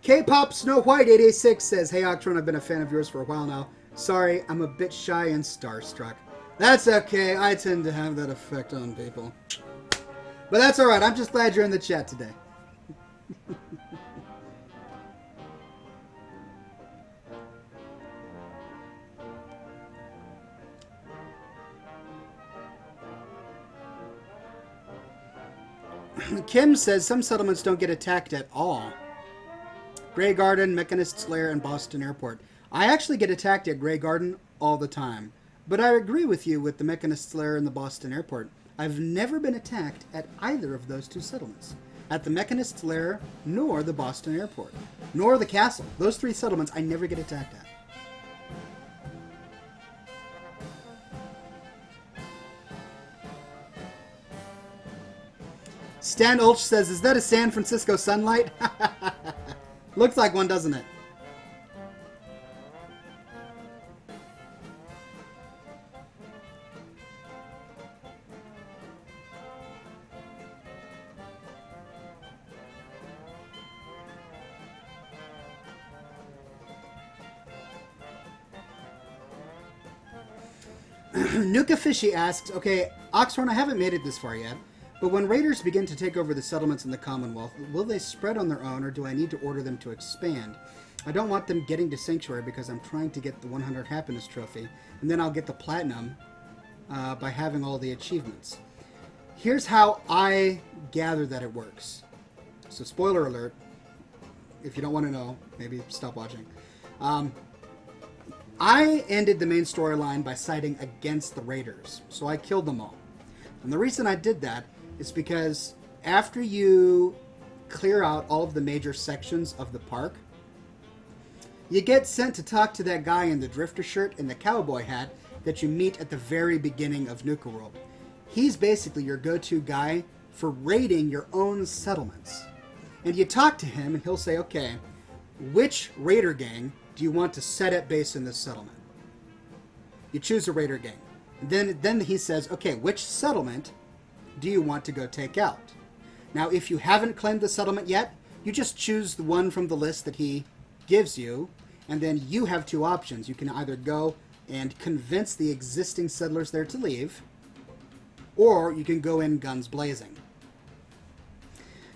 [SPEAKER 1] K-Pop Snow White 886 says, hey Octron, I've been a fan of yours for a while now. Sorry, I'm a bit shy and starstruck. That's okay, I tend to have that effect on people. But that's alright, I'm just glad you're in the chat today. Kim says some settlements don't get attacked at all. Grey Garden, Mechanist's Lair, and Boston Airport. I actually get attacked at Grey Garden all the time. But I agree with you with the Mechanist's Lair and the Boston Airport. I've never been attacked at either of those 2 settlements. At the Mechanist's Lair, nor the Boston Airport. Nor the castle. Those 3 settlements I never get attacked at. Stan Ulch says, is that a San Francisco sunlight? Looks like one, doesn't it? Nuka Fishy asks, okay, Oxhorn, I haven't made it this far yet, but when raiders begin to take over the settlements in the Commonwealth, will they spread on their own, or do I need to order them to expand? I don't want them getting to Sanctuary because I'm trying to get the 100 Happiness Trophy, and then I'll get the Platinum by having all the achievements. Here's how I gather that it works. So spoiler alert, if you don't want to know, maybe stop watching. I ended the main storyline by siding against the raiders, so I killed them all. And the reason I did that is because after you clear out all of the major sections of the park, you get sent to talk to that guy in the drifter shirt and the cowboy hat that you meet at the very beginning of Nuka World. He's basically your go-to guy for raiding your own settlements. And you talk to him, and he'll say, okay, which raider gang do you want to set up base in this settlement? You choose a raider gang. Then he says, okay, which settlement do you want to go take out? Now, if you haven't claimed the settlement yet, you just choose the one from the list that he gives you, and then you have two options. You can either go and convince the existing settlers there to leave, or you can go in guns blazing.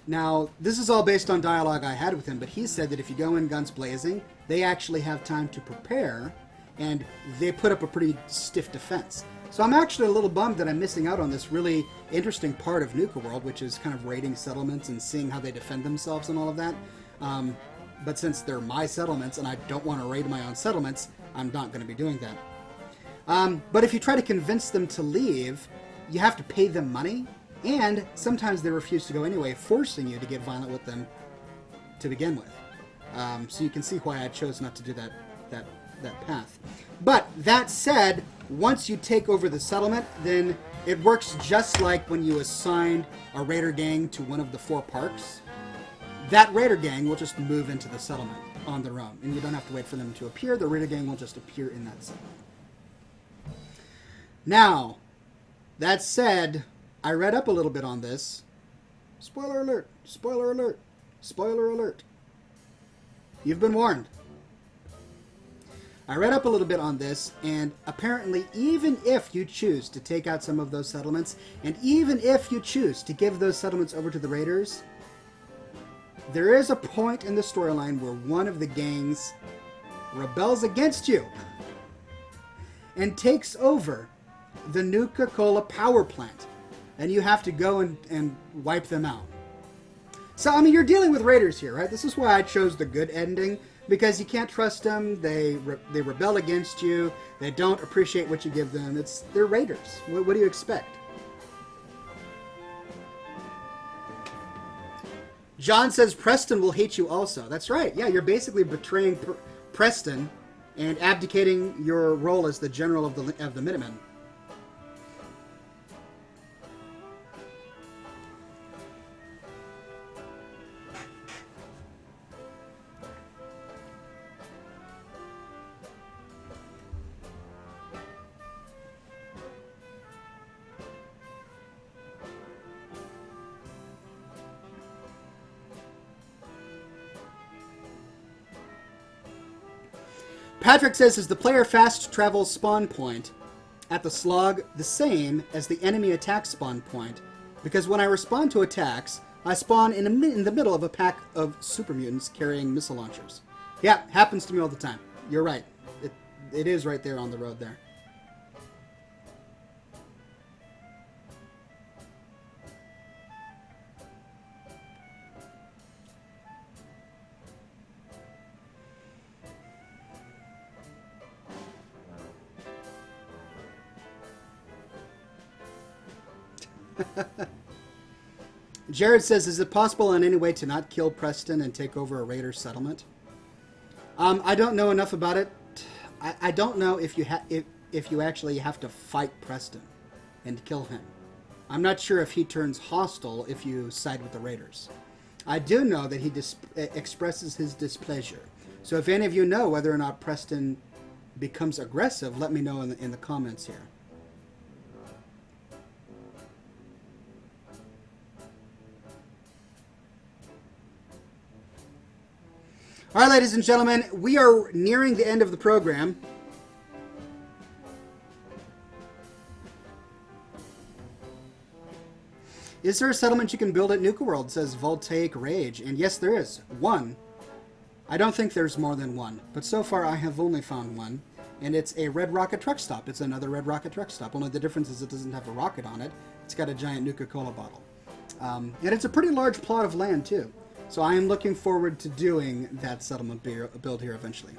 [SPEAKER 1] Now, this is all based on dialogue I had with him, but he said that if you go in guns blazing, they actually have time to prepare, and they put up a pretty stiff defense. So I'm actually a little bummed that I'm missing out on this really interesting part of Nuka World, which is kind of raiding settlements and seeing how they defend themselves and all of that. But since they're my settlements and I don't want to raid my own settlements, I'm not going to be doing that. But if you try to convince them to leave, you have to pay them money, and sometimes they refuse to go anyway, forcing you to get violent with them to begin with. So you can see why I chose not to do that path. But that said, once you take over the settlement, then it works just like when you assigned a raider gang to one of the 4 parks. That raider gang will just move into the settlement on their own, and you don't have to wait for them to appear. The raider gang will just appear in that settlement. Now, that said, I read up a little bit on this. Spoiler alert, spoiler alert, spoiler alert. You've been warned. I read up a little bit on this, and apparently even if you choose to take out some of those settlements, and even if you choose to give those settlements over to the raiders, there is a point in the storyline where one of the gangs rebels against you and takes over the Nuka-Cola power plant, and you have to go and wipe them out. So, I mean, you're dealing with raiders here, right? This is why I chose the good ending, because you can't trust them. They rebel against you. They don't appreciate what you give them. They're raiders. What do you expect? John says Preston will hate you also. That's right. Yeah, you're basically betraying Preston and abdicating your role as the general of the Minutemen. Patrick says, is the player fast travel spawn point at the slog the same as the enemy attack spawn point? Because when I respond to attacks, I spawn in the middle of a pack of super mutants carrying missile launchers. Yeah, happens to me all the time. You're right. It is right there on the road there. Jared says, is it possible in any way to not kill Preston and take over a raider settlement? I don't know enough about it. I don't know if you actually have to fight Preston and kill him. I'm not sure if he turns hostile if you side with the raiders. I do know that he expresses his displeasure. So if any of you know whether or not Preston becomes aggressive, let me know in the comments here. All right, ladies and gentlemen, we are nearing the end of the program. Is there a settlement you can build at Nuka World, says Voltaic Rage? And yes, there is. One. I don't think there's more than one, but so far I have only found one. And it's a Red Rocket truck stop. It's another Red Rocket truck stop. Only the difference is it doesn't have a rocket on it. It's got a giant Nuka-Cola bottle. And it's a pretty large plot of land, too. So I am looking forward to doing that settlement build here eventually.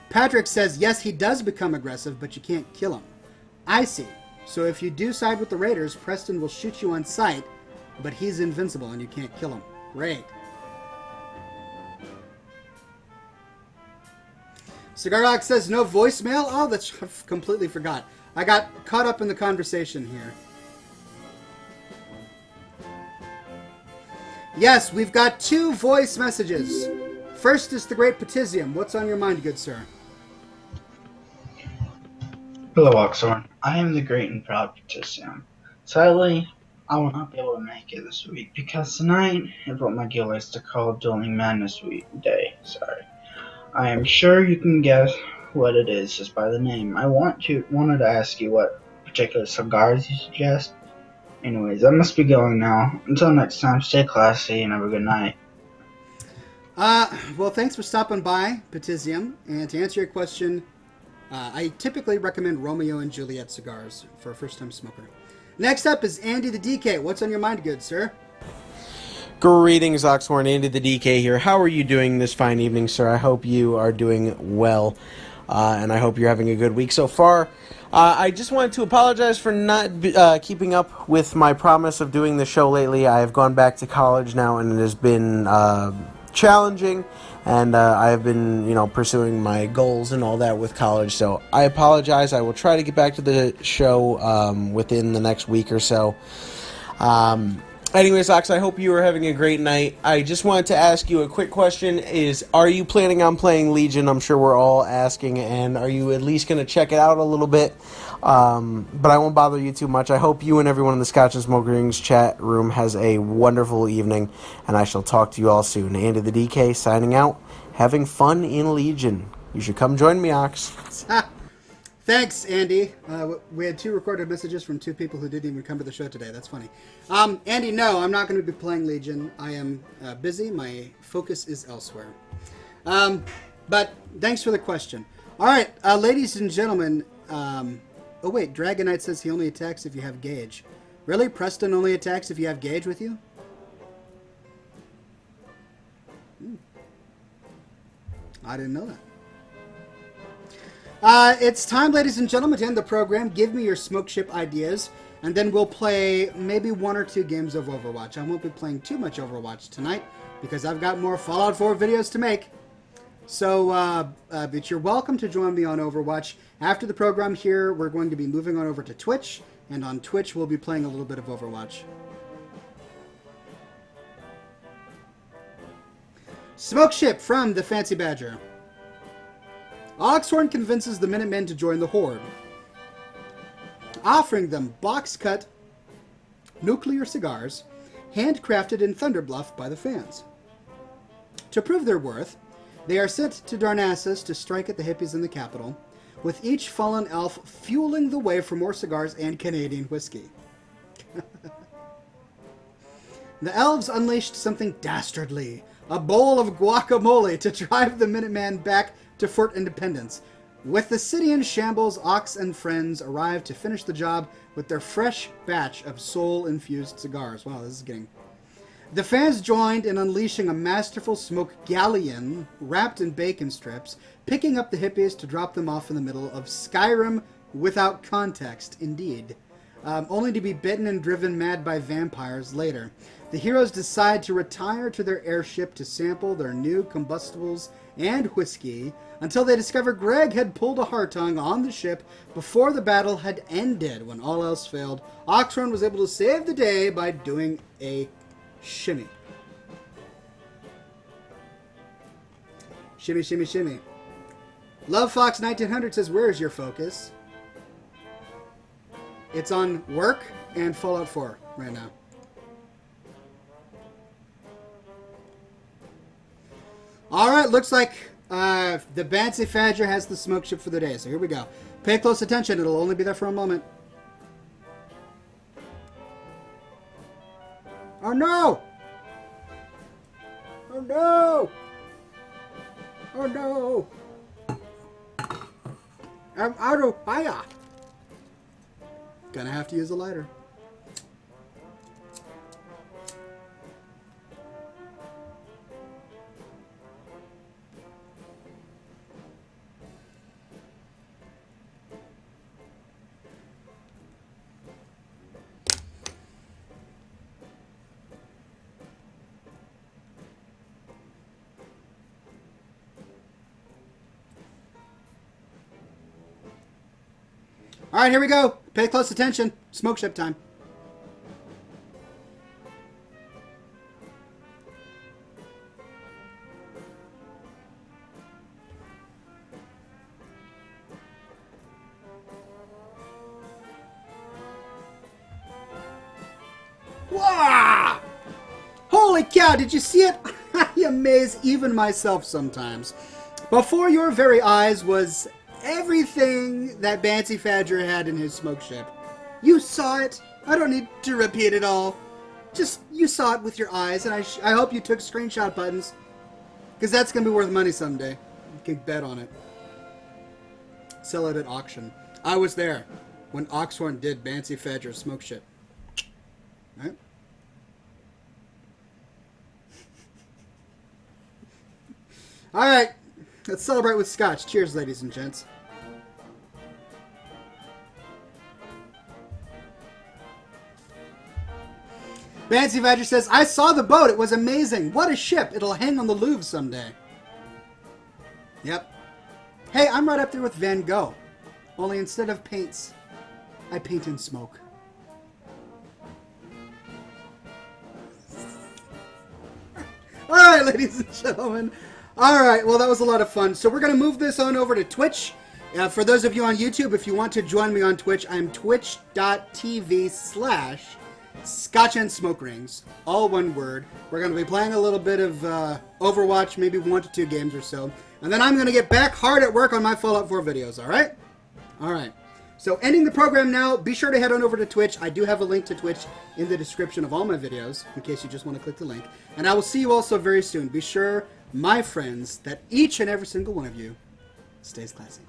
[SPEAKER 1] Patrick says, yes, he does become aggressive, but you can't kill him. I see. So if you do side with the raiders, Preston will shoot you on sight, but he's invincible and you can't kill him. Great. Cigar says no voicemail. Oh, that's I completely forgot. I got caught up in the conversation here. Yes, we've got 2 voice messages. First is the Great Petisium. What's on your mind, good sir?
[SPEAKER 2] Hello, Oxhorn. I am the great and proud Preston. Sadly, I will not be able to make it this week because tonight is what my guild likes to call Dueling Madness Day. Sorry. I am sure you can guess what it is just by the name. I wanted to ask you what particular cigars you suggest. Anyways, I must be going now. Until next time, stay classy and have a good night.
[SPEAKER 1] Well, thanks for stopping by, Petisium. And to answer your question, I typically recommend Romeo and Juliet cigars for a first-time smoker. Next up is Andy the DK. What's on your mind, good sir?
[SPEAKER 3] Greetings, Oxhorn. Andy the DK here. How are you doing this fine evening, sir? I hope you are doing well, and I hope you're having a good week so far. I just wanted to apologize for not keeping up with my promise of doing the show lately. I have gone back to college now, and it has been challenging, and I have been, pursuing my goals and all that with college. So I apologize. I will try to get back to the show within the next week or so. Anyways, Ox, I hope you are having a great night. I just wanted to ask you a quick question are you planning on playing Legion? I'm sure we're all asking, and are you at least going to check it out a little bit? But I won't bother you too much. I hope you and everyone in the Scotch and Smoke Rings chat room has a wonderful evening, and I shall talk to you all soon. Andy the DK signing out. Having fun in Legion. You should come join me, Ox.
[SPEAKER 1] Thanks, Andy. We had 2 recorded messages from 2 people who didn't even come to the show today. That's funny. Andy, no, I'm not going to be playing Legion. I am busy. My focus is elsewhere. But thanks for the question. All right, ladies and gentlemen. Oh, wait. Dragonite says he only attacks if you have gauge. Really? Preston only attacks if you have gauge with you? I didn't know that. It's time, ladies and gentlemen, to end the program. Give me your smoke ship ideas, and then we'll play maybe 1 or 2 games of Overwatch. I won't be playing too much Overwatch tonight because I've got more Fallout 4 videos to make. So, but you're welcome to join me on Overwatch. After the program here, we're going to be moving on over to Twitch, and on Twitch we'll be playing a little bit of Overwatch. Smoke ship from the Fancy Badger. Oxhorn convinces the Minutemen to join the Horde, offering them box-cut nuclear cigars handcrafted in Thunderbluff by the fans. To prove their worth, they are sent to Darnassus to strike at the hippies in the capital, with each fallen elf fueling the way for more cigars and Canadian whiskey. The elves unleashed something dastardly, a bowl of guacamole to drive the Minutemen back to Fort Independence. With the city in shambles, Ox and friends arrive to finish the job with their fresh batch of soul-infused cigars. Wow, this is getting... The fans joined in unleashing a masterful smoke galleon wrapped in bacon strips, picking up the hippies to drop them off in the middle of Skyrim without context, indeed. Only to be bitten and driven mad by vampires later. The heroes decide to retire to their airship to sample their new combustibles and whiskey until they discover Greg had pulled a Hartung on the ship before the battle had ended. When all else failed, Oxhorn was able to save the day by doing a shimmy. Shimmy, shimmy, shimmy. Love Fox 1900 says, where's your focus? It's on work and Fallout 4 right now. Alright, looks like the Fancy Badger has the smoke ship for the day, so here we go. Pay close attention, it'll only be there for a moment. Oh no! Oh no! Oh no! I'm out of fire! Gonna have to use a lighter. All right, here we go. Pay close attention. Smoke ship time. Wow! Holy cow, did you see it? I amaze even myself sometimes. Before your very eyes was everything that Bancy Fadger had in his smoke ship. You saw it. I don't need to repeat it all. Just, you saw it with your eyes, and I hope you took screenshot buttons. Because that's going to be worth money someday. You can bet on it. Sell it at auction. I was there when Oxhorn did Bancy Fadger's smoke ship. Right? All right, let's celebrate with Scotch. Cheers, ladies and gents. Bancy Badger says, I saw the boat. It was amazing. What a ship. It'll hang on the Louvre someday. Yep. Hey, I'm right up there with Van Gogh. Only instead of paints, I paint in smoke. All right, ladies and gentlemen. All right, well, that was a lot of fun. So we're going to move this on over to Twitch. For those of you on YouTube, if you want to join me on Twitch, I'm twitch.tv/Scotch and Smoke Rings. All one word. We're going to be playing a little bit of Overwatch, maybe 1 to 2 games or so. And then I'm going to get back hard at work on my Fallout 4 videos, all right? All right. So ending the program now, be sure to head on over to Twitch. I do have a link to Twitch in the description of all my videos, in case you just want to click the link. And I will see you also very soon. Be sure, my friends, that each and every single one of you stays classy.